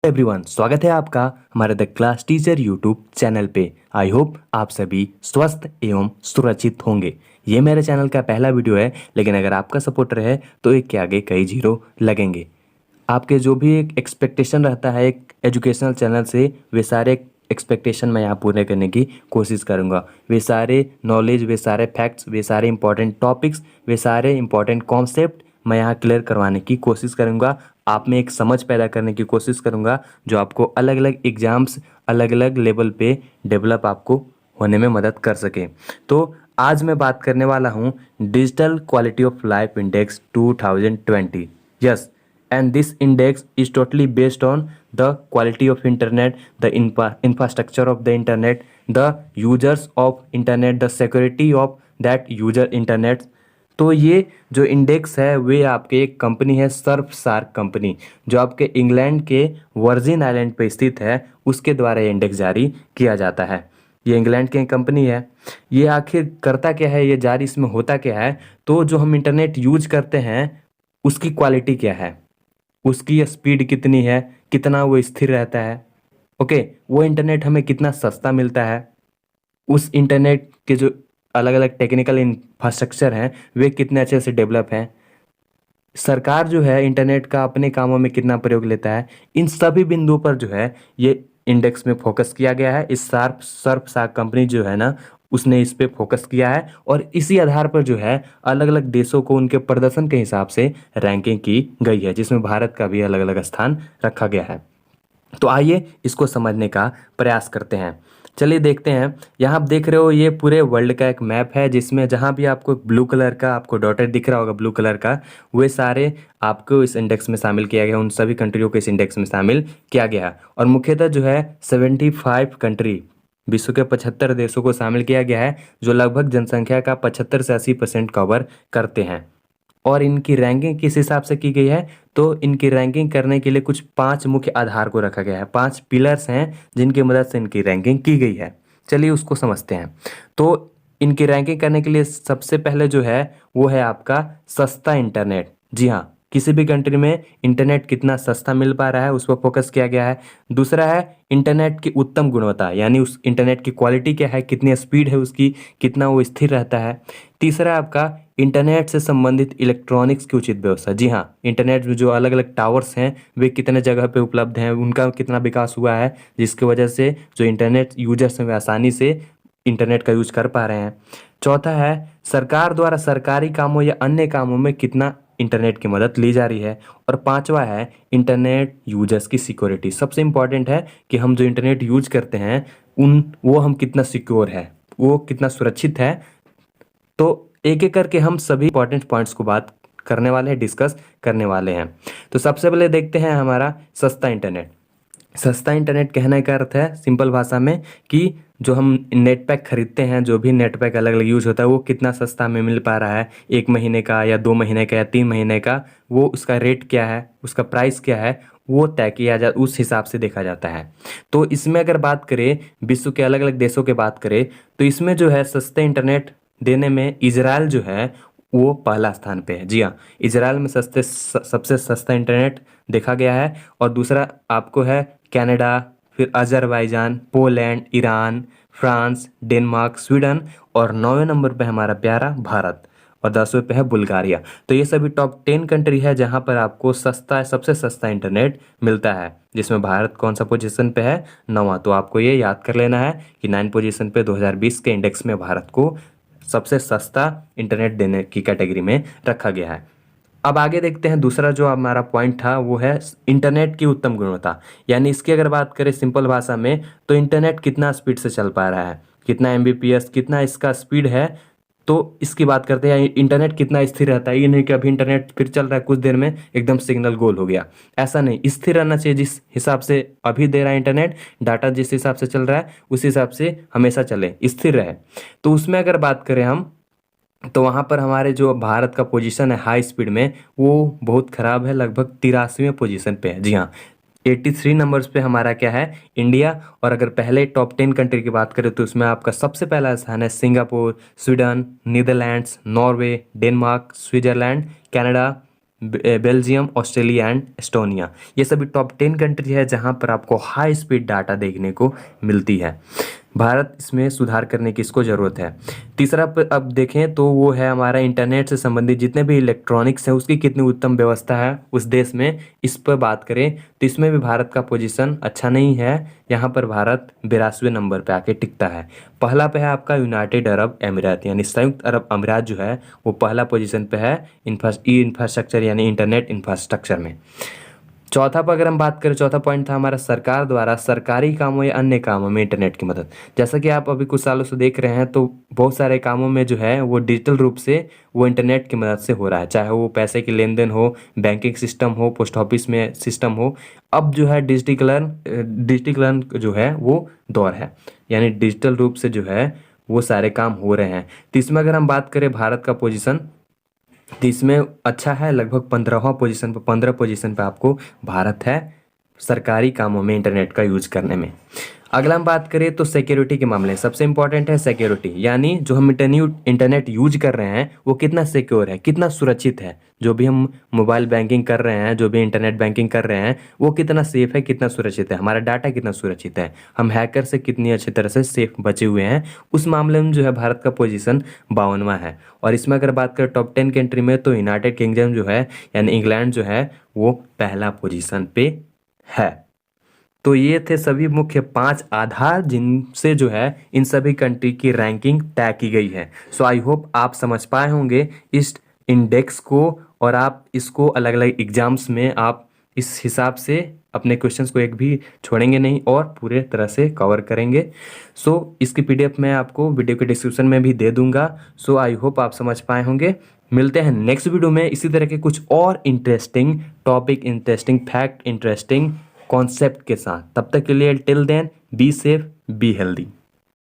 Everyone, स्वागत है आपका हमारे the class teacher YouTube channel पे। आई होप आप सभी स्वस्थ एवं सुरक्षित होंगे। ये मेरे चैनल का पहला वीडियो है, लेकिन अगर आपका सपोर्ट रहे तो एक के आगे कई जीरो लगेंगे। आपके जो भी एक एक्सपेक्टेशन रहता है एक एजुकेशनल चैनल से, वे सारे एक्सपेक्टेशन मैं यहाँ पूरे करने की कोशिश करूँगा। वे सारे नॉलेज, वे सारे फैक्ट्स, वे सारे इंपॉर्टेंट टॉपिक्स, वे सारे इंपॉर्टेंट कॉन्सेप्ट मैं यहाँ क्लियर करवाने की कोशिश करूँगा। आप में एक समझ पैदा करने की कोशिश करूँगा, जो आपको अलग अलग एग्ज़ाम्स, अलग अलग लेवल पे डेवलप आपको होने में मदद कर सके। तो आज मैं बात करने वाला हूँ digital quality of life index 2020। Yes, and this index is totally based on the quality of internet, the infrastructure of the internet, the users of internet, the security of that user internet। तो ये जो index है वे आपके एक company है Surf SAARC company, जो आपके England के वर्जिन आइलैंड पे स्थित है, उसके द्वारा ये इंडेक्स जारी किया जाता है। ये इंग्लैंड की कंपनी है। ये आखिर करता क्या है, ये जारी इसमें होता क्या है? तो जो हम इंटरनेट यूज करते हैं उसकी क्वालिटी क्या है, उसकी स्पीड कितनी है, कितना वो स्थिर रहता है, ओके, वो इंटरनेट हमें कितना सस्ता मिलता है, उस इंटरनेट के जो अलग अलग टेक्निकल इंफ्रास्ट्रक्चर हैं वे कितने अच्छे से डेवलप हैं, सरकार जो है इंटरनेट का अपने कामों में कितना प्रयोग लेता है, इन सभी बिंदुओं पर जो है ये इंडेक्स में फोकस किया गया है। इस सर्फ सार्क कंपनी जो है ना, उसने इस पे फोकस किया है और इसी आधार पर जो है अलग अलग देशों को उनके प्रदर्शन के हिसाब से रैंकिंग की गई है, जिसमें भारत का भी अलग अलग स्थान रखा गया है। तो आइए इसको समझने का प्रयास करते हैं। चलिए देखते हैं। यहाँ आप देख रहे हो ये पूरे वर्ल्ड का एक मैप है, जिसमें जहाँ भी आपको ब्लू कलर का आपको डॉटेड दिख रहा होगा, ब्लू कलर का, वे सारे आपको इस इंडेक्स में शामिल किया गया, उन सभी कंट्रियों को इस इंडेक्स में शामिल किया गया। और मुख्यतः जो है 75 कंट्री, विश्व के 75 देशों को शामिल किया गया है, जो लगभग जनसंख्या का 75 से 80% कवर करते हैं। और इनकी रैंकिंग किस हिसाब से की गई है? तो इनकी रैंकिंग करने के लिए कुछ 5 मुख्य आधार को रखा गया है, 5 पिलर्स हैं जिनकी मदद से इनकी रैंकिंग की गई है। चलिए उसको समझते हैं। तो इनकी रैंकिंग करने के लिए सबसे पहले जो है वो है आपका सस्ता इंटरनेट। जी हाँ, किसी भी कंट्री में इंटरनेट कितना सस्ता मिल पा रहा है उस पर फोकस किया गया है। दूसरा है इंटरनेट की उत्तम गुणवत्ता, यानी उस इंटरनेट की क्वालिटी क्या है, कितनी स्पीड है उसकी, कितना वो स्थिर रहता है। तीसरा आपका इंटरनेट से संबंधित इलेक्ट्रॉनिक्स की उचित व्यवस्था। जी हाँ, इंटरनेट में जो अलग अलग टावर्स हैं वे कितने जगह पे उपलब्ध हैं, उनका कितना विकास हुआ है, जिसकी वजह से जो इंटरनेट यूजर्स हैं वे आसानी से इंटरनेट का यूज कर पा रहे हैं। चौथा है सरकार द्वारा सरकारी कामों या अन्य कामों में कितना इंटरनेट की मदद ली जा रही है। और पांचवा है इंटरनेट यूजर्स की सिक्योरिटी। सबसे इम्पॉर्टेंट है कि हम जो इंटरनेट यूज करते हैं वो हम कितना सिक्योर है, वो कितना सुरक्षित है। तो एक एक करके हम सभी इंपॉर्टेंट पॉइंट्स को बात करने वाले हैं, डिस्कस करने वाले हैं। तो सबसे पहले देखते हैं हमारा सस्ता इंटरनेट। सस्ता इंटरनेट कहने का अर्थ है सिंपल भाषा में कि जो हम नेट पैक खरीदते हैं, जो भी नेट पैक अलग अलग यूज होता है, वो कितना सस्ता में मिल पा रहा है, 1 महीने का या 2 महीने का या 3 महीने का, वो उसका रेट क्या है, उसका प्राइस क्या है, वो तय किया जा, उस हिसाब से देखा जाता है। तो इसमें अगर बात करें विश्व के अलग अलग देशों की बात करें, तो इसमें जो है सस्ते इंटरनेट देने में इजराइल जो है वो पहला स्थान पे है। जी हाँ, इजराइल में सबसे सस्ता इंटरनेट देखा गया है। और दूसरा आपको है कनाडा, फिर Azerbaijan, Poland, Iran, France, Denmark, Sweden, और 9वें नंबर पे हमारा प्यारा भारत, और 10वें पे है बुल्गारिया। तो ये सभी टॉप 10 कंट्री है जहाँ पर आपको सबसे सस्ता इंटरनेट मिलता है, जिसमें भारत कौन सा पोजीशन पे है? 9वां। तो आपको ये याद कर लेना है कि 9 पोजीशन पे 2020 के इंडेक्स में भारत को सबसे सस्ता इंटरनेट देने की कैटेगरी में रखा गया है। अब आगे देखते हैं। दूसरा जो हमारा पॉइंट था वो है इंटरनेट की उत्तम गुणवत्ता, यानी इसकी अगर बात करें सिंपल भाषा में, तो इंटरनेट कितना स्पीड से चल पा रहा है, कितना एमबीपीएस, कितना इसका स्पीड है। तो इसकी बात करते हैं। इंटरनेट कितना स्थिर रहता है, ये नहीं कि अभी इंटरनेट फिर चल रहा है, कुछ देर में एकदम सिग्नल गोल हो गया, ऐसा नहीं। स्थिर रहना चाहिए, जिस हिसाब से अभी दे रहा है इंटरनेट डाटा, जिस हिसाब से चल रहा है उस हिसाब से हमेशा चले, स्थिर रहे। तो उसमें अगर बात करें हम, तो वहाँ पर हमारे जो भारत का पोजीशन है हाई स्पीड में, वो बहुत ख़राब है, लगभग 83वें पोजीशन पे है। जी हाँ, 83 नंबर्स पे हमारा क्या है? इंडिया। और अगर पहले टॉप 10 कंट्री की बात करें तो उसमें आपका सबसे पहला स्थान है Singapore, Sweden, Netherlands, Norway, Denmark, Switzerland, Canada, Belgium, Australia and Estonia. ये सभी टॉप 10 कंट्री है जहाँ पर आपको हाई स्पीड डाटा देखने को मिलती है। भारत इसमें सुधार करने की इसको ज़रूरत है। तीसरा अब देखें तो वो है हमारा इंटरनेट से संबंधित जितने भी इलेक्ट्रॉनिक्स हैं उसकी कितनी उत्तम व्यवस्था है उस देश में। इस पर बात करें तो इसमें भी भारत का पोजीशन अच्छा नहीं है। यहाँ पर भारत 82वें नंबर पे आके टिकता है। पहला पे है आपका यूनाइटेड अरब अमीरात, यानी संयुक्त अरब अमीरात जो है वो पहला पोजीशन पे है इंफ्रास्ट्रक्चर यानी इंटरनेट इंफ्रास्ट्रक्चर में। चौथा पर अगर हम बात करें, चौथा पॉइंट था हमारा सरकार द्वारा सरकारी कामों या अन्य कामों में इंटरनेट की मदद। जैसा कि आप अभी कुछ सालों से देख रहे हैं तो बहुत सारे कामों में जो है वो डिजिटल रूप से वो इंटरनेट की मदद से हो रहा है, चाहे वो पैसे की लेन देन हो, बैंकिंग सिस्टम हो, पोस्ट ऑफिस में सिस्टम हो। अब जो है डिजिटलीकरण जो है वो दौर है, यानी डिजिटल रूप से जो है वो सारे काम हो रहे हैं। तो इसमें अगर हम बात करें भारत का पोजीशन तो इसमें अच्छा है, लगभग 15वां पोजीशन पे, 15 पोजीशन पे आपको भारत है सरकारी कामों में इंटरनेट का यूज करने में। अगला हम बात करें तो सिक्योरिटी के मामले, सबसे इंपॉर्टेंट है सिक्योरिटी, यानी जो हम इंटरनेट यूज कर रहे हैं वो कितना सिक्योर है, कितना सुरक्षित है। जो भी हम मोबाइल बैंकिंग कर रहे हैं, जो भी इंटरनेट बैंकिंग कर रहे हैं वो कितना सेफ है, कितना सुरक्षित है, हमारा डाटा कितना सुरक्षित है, हम हैकर से कितनी अच्छी तरह से सेफ बचे हुए हैं। उस मामले में जो है भारत का पोजीशन 52वां है। और इसमें अगर बात करें टॉप 10 कंट्री में तो यूनाइटेड किंगडम जो है यानी इंग्लैंड जो है वो पहला पोजीशन पे है। तो ये थे सभी मुख्य 5 आधार जिनसे जो है इन सभी कंट्री की रैंकिंग तय की गई है। सो आई होप आप समझ पाए होंगे इस इंडेक्स को और आप इसको अलग अलग एग्जाम्स में आप इस हिसाब से अपने क्वेश्चंस को एक भी छोड़ेंगे नहीं और पूरे तरह से कवर करेंगे। सो इसकी पीडीएफ मैं आपको वीडियो के डिस्क्रिप्शन में भी दे दूंगा। सो आई होप आप समझ पाए होंगे। मिलते हैं नेक्स्ट वीडियो में इसी तरह के कुछ और interesting topic, interesting fact, interesting concept के साथ। तब तक के लिए till then be safe, be healthy.